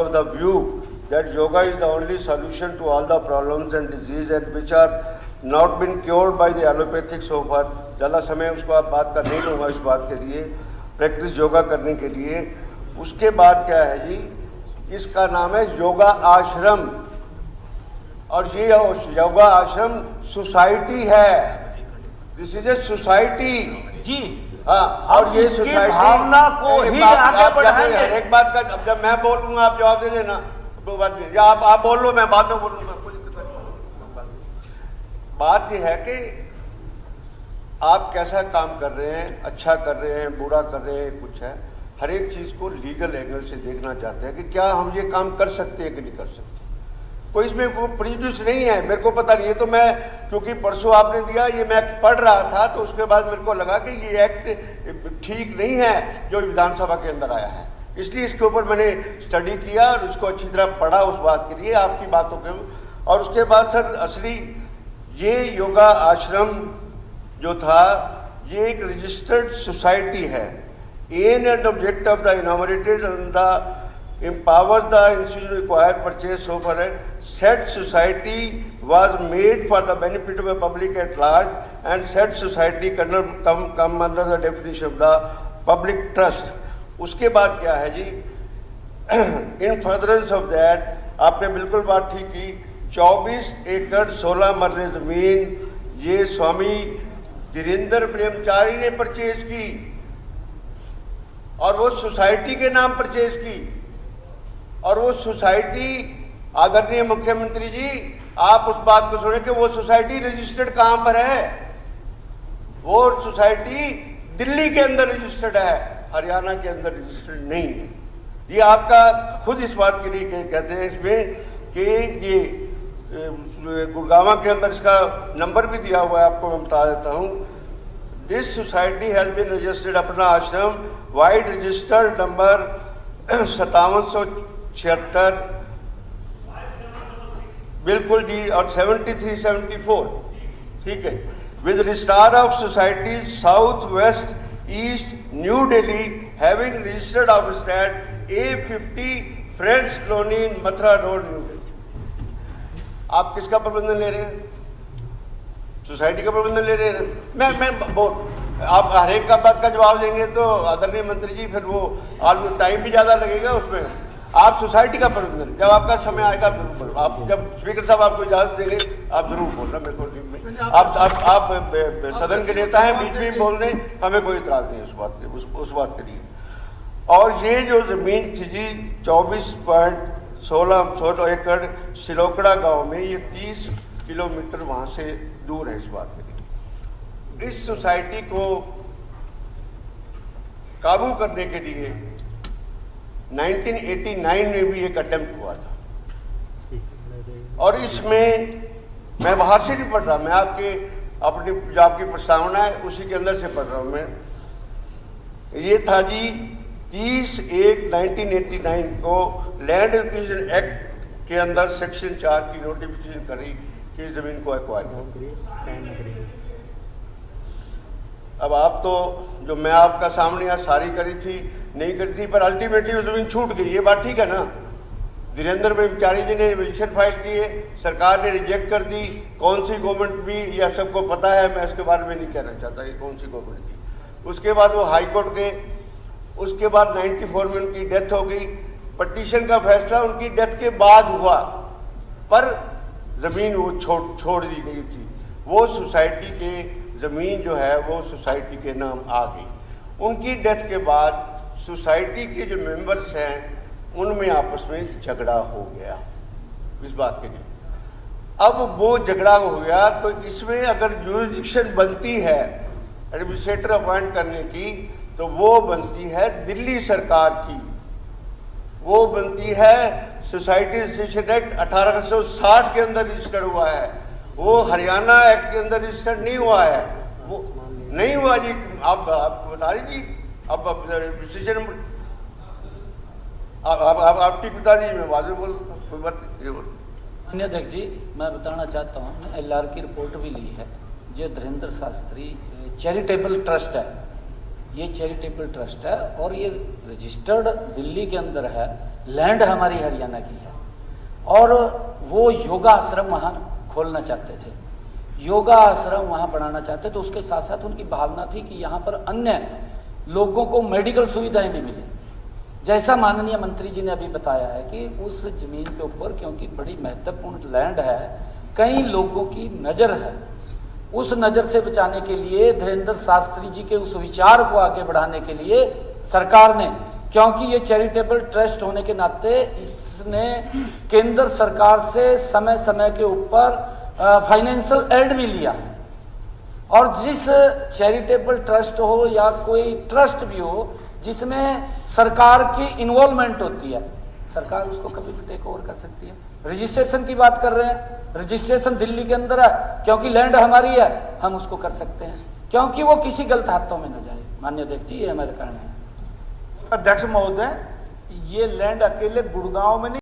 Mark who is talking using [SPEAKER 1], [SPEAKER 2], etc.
[SPEAKER 1] of the view that yoga is the only solution to all the problems and disease and which are not been cured by the allopathic so far. ज़्यादा समय उसको आप बात का नहीं लूँगा इस बात के लिए, प्रैक्टिस योगा करने के लिए। उसके बाद क्या है जी, इसका नाम है योगा आश्रम, और ये योगा आश्रम सोसाइटी है। दिस इज ए सोसाइटी जी। हाँ, और ये सोसाइटी
[SPEAKER 2] भावना को ही आगे बढ़ाएंगे।
[SPEAKER 1] एक बात का जब मैं बोलूंगा आप जवाब दे देना, दो बात नहीं, या आप बोल लो, मैं बाद में बोलूंगा। बात यह है कि आप कैसा काम कर रहे हैं, अच्छा कर रहे हैं, बुरा कर रहे हैं, कुछ है, हर एक चीज को लीगल एंगल से देखना चाहते हैं कि क्या हम ये काम कर सकते हैं कि नहीं कर सकते। कोई इसमें कोई प्रीजुडिस नहीं है, मेरे को पता नहीं है। तो मैं, क्योंकि परसों आपने दिया, ये मैं पढ़ रहा था, तो उसके बाद मेरे को लगा कि ये एक्ट ठीक नहीं है जो विधानसभा के अंदर आया है, इसलिए इसके ऊपर मैंने स्टडी किया और उसको अच्छी तरह पढ़ा उस बात के लिए, आपकी बातों के। और उसके बाद सर असली ये योगा आश्रम जो था, ये एक रजिस्टर्ड सोसाइटी है। Aim and object of the innominated and the empower the institution required purchase so far as said society was made for the benefit of the public at large, and said society come under the definition of the public trust. उसके बाद क्या है जी, in furtherance of that, आपने बिल्कुल बात ठीक की। 24 एकड़ 16 मरले जमीन ये स्वामी धीरेन्द्र ब्रह्मचारी ने परचेज की, और वो सोसाइटी के नाम परचेज की। और वो सोसाइटी, आदरणीय मुख्यमंत्री जी, आप उस बात को सुने कि वो सोसाइटी रजिस्टर्ड कहां पर है। वो सोसाइटी दिल्ली के अंदर रजिस्टर्ड है, हरियाणा के अंदर रजिस्टर्ड नहीं है। ये आपका खुद इस बात के लिए कहते हैं इसमें कि ये गुड़गांव के अंदर इसका नंबर भी दिया हुआ है, आपको मैं बता देता हूं। This society has been registered, अपना आश्रम वाइड रजिस्टर्ड नंबर 5776, बिल्कुल जी, और 7374, ठीक है। With registrar of society south west east new Delhi having registered office at A50 friends colony in Mathura road, new Delhi. आप किसका प्रबंधन ले रहे हैं? सोसाइटी का प्रबंधन ले रहे हैं। मैं बोल, आप हर एक का बात का जवाब देंगे तो आदरणीय मंत्री जी फिर वो टाइम भी ज्यादा लगेगा उसमें। आप सोसाइटी का प्रबंधन, जब आपका समय आएगा जरूर बोलो। आप जब स्पीकर साहब आपको इजाजत देंगे आप जरूर बोलना, मेरे को आप सदन के नेता हैं, बीच में बोल रहे, हमें कोई इतराज नहीं उस बात के लिए। और ये जो जमीन थी जी 24.16 एकड़ सिलोकड़ा गांव में, ये 30 किलोमीटर वहां से दूर है। इस बात के लिए इस सोसाइटी को काबू करने के लिए 1989 में भी एक अटेम्प्ट हुआ था, और इसमें मैं बाहर से नहीं पढ़ रहा, मैं अपनी जो आपकी प्रस्तावना है उसी के अंदर से पढ़ रहा हूं मैं। ये था जी 30/1/1989 को लैंड एक्विजिशन एक्ट के अंदर सेक्शन 4 की नोटिफिकेशन करी कि जमीन को एक्वायर करो। अब आप तो, जो मैं आपका सामने आज सारी करी थी नहीं करी थी, पर अल्टीमेटली वो जमीन छूट गई, ये बात ठीक है ना। धीरेन्द्र ब्रह्मचारी जी ने पिटीशन फाइल किए, सरकार ने रिजेक्ट कर दी। कौन सी गवर्नमेंट भी, यह सबको पता है, मैं इसके बारे में नहीं कहना चाहता कि कौन सी गवर्नमेंट थी। उसके बाद वो हाई कोर्ट गए, उसके बाद 94 में उनकी डेथ हो गई। पिटीशन का फैसला उनकी डेथ के बाद हुआ, पर जमीन वो छोड़ दी गई थी। वो सोसाइटी के जमीन जो है वो सोसाइटी के नाम आ गई। उनकी डेथ के बाद सोसाइटी के जो मेंबर्स हैं उनमें आपस में झगड़ा हो गया इस बात के लिए। अब वो झगड़ा हो गया तो इसमें अगर जुरिडिक्शन बनती है एडमिनिस्ट्रेटर अपॉइंट करने की, तो वो बनती है दिल्ली सरकार की, वो बनती है सोसाइटी रजिस्ट्रेशन एक्ट 1860 के अंदर रजिस्टर हुआ है। वो हरियाणा एक्ट के अंदर रजिस्टर नहीं हुआ है, वो नहीं हुआ जी। आप बता दीजिए, अब डिसीजन आपकी पिताजी में वाजिब बोल कोई बात नहीं बोल।
[SPEAKER 2] अध्यक्ष जी, मैं बताना चाहता हूँ, हमने LR की रिपोर्ट भी ली है। जो धीरेन्द्र शास्त्री चैरिटेबल ट्रस्ट है, ये चैरिटेबल ट्रस्ट है और ये रजिस्टर्ड दिल्ली के अंदर है। लैंड हमारी हरियाणा की है और वो योगा आश्रम वहाँ खोलना चाहते थे, योगा आश्रम वहाँ बनाना चाहते, तो उसके साथ साथ उनकी भावना थी कि यहाँ पर अन्य लोगों को मेडिकल सुविधाएं भी मिले। जैसा माननीय मंत्री जी ने अभी बताया है कि उस जमीन के ऊपर क्योंकि बड़ी महत्वपूर्ण लैंड है, कई लोगों की नज़र है, उस नज़र से बचाने के लिए धीरेन्द्र शास्त्री जी के उस विचार को आगे बढ़ाने के लिए सरकार ने, क्योंकि ये चैरिटेबल ट्रस्ट होने के नाते इसने केंद्र सरकार से समय समय के ऊपर फाइनेंशियल एड भी लिया है। और जिस चैरिटेबल ट्रस्ट हो या कोई ट्रस्ट भी हो जिसमें सरकार की इन्वॉल्वमेंट होती है, सरकार उसको कभी भी टेक ओवर कर सकती है। रजिस्ट्रेशन की बात कर रहे हैं, रजिस्ट्रेशन दिल्ली के अंदर है, क्योंकि लैंड हमारी है, हम उसको कर सकते हैं, क्योंकि वो किसी गलत हाथों में न जाए। माननीय अध्यक्ष जी, ये हमारे कारण है।
[SPEAKER 3] अध्यक्ष महोदय, ये लैंड अकेले गुड़गांव में नहीं